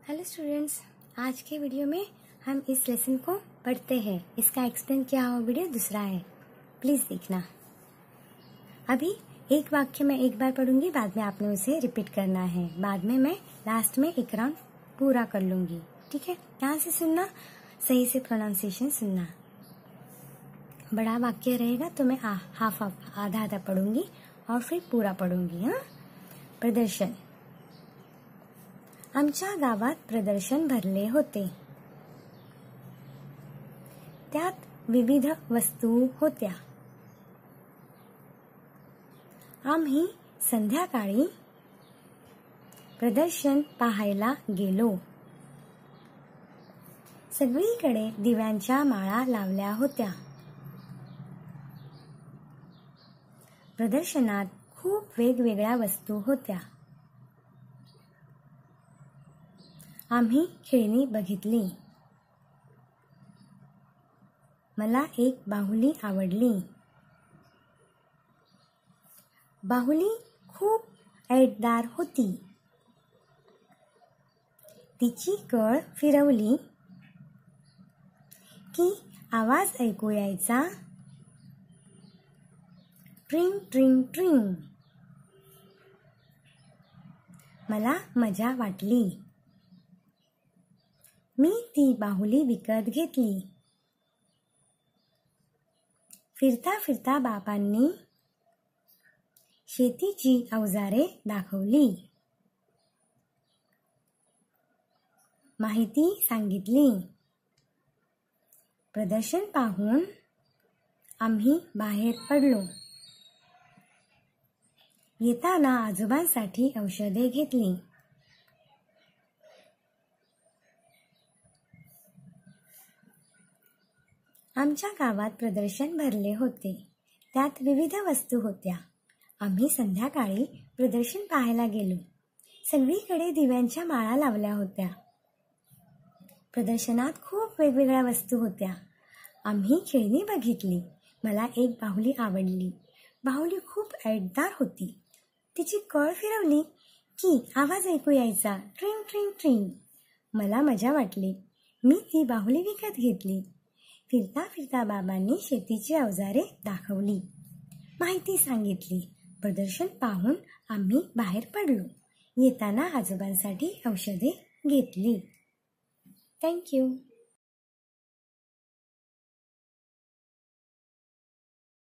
Hello students, आज के video में हम इस lesson को पढ़ते हैं। इसका एक्सप्लेन किया हुआ वीडियो दूसरा है, प्लीज़ देखना। अभी एक वाक्य मैं एक बार पढ़ूंगी, बाद में आपने उसे रिपीट करना है। बाद में मैं लास्ट में एक राउंड पूरा कर लूंगी, ठीक है। ध्यान से सुनना, सही से प्रोनाउंसिएशन सुनना। बड़ा वाक्य रहेगा तो मैं हाफ आधा आधा पढ़ूंगी और फिर पूरा पढ़ूंगी। हाँ, प्रदर्शन। आमच्या गावात प्रदर्शन भरले होते। त्यात विविध वस्तू होत्या। आम्ही संध्याकाळी प्रदर्शन पाहायला गेलो। सगळीकडे दिव्यांच्या माळा लावल्या होत्या। प्रदर्शनात खूप वेगवेगळ्या वस्तू होत्या। आम्ही खेळणी बघितली। मला एक बाहुली आवडली। बाहुली खूप ऐटदार होती। तिची कळ फिरवली की आवाज ऐकू यायचा, ट्रिंग ट्रिंग ट्रिंग। मला मजा वाटली। मी ती बाहुली विकत घेतली। फिरता फिरता बाबांनी शेतीची अवजारे दाखवली। माहिती सांगितली। प्रदर्शन पाहून आम्ही बाहेर पडलो। येताना आजोबांसाठी औषधे घेतली। आमच्या गावात प्रदर्शन भरले होते। त्यात विविध वस्तू होत्या। आम्ही संध्याकाळी प्रदर्शन पाहायला गेलो। सगळीकडे दिव्यांच्या माळा लावल्या होत्या। प्रदर्शनात खूप वेगवेगळ्या वस्तू होत्या। आम्ही खेळणी बघितली। मला एक बाहुली आवडली। बाहुली खूप ऐटदार होती। तिची कळ फिरवली की आवाज ऐकू यायचा, ट्रिंग ट्रिंग ट्रिंग। मला मजा वाटली। मी ती बाहुली विकत घेतली। फिरता फिरता बाबांनी शेतीची अवजारे दाखवली। माहिती सांगितली। प्रदर्शन पाहून आम्ही बाहेर पडलो। येताना आजोबांसाठी औषधे घेतली। थँक्यू।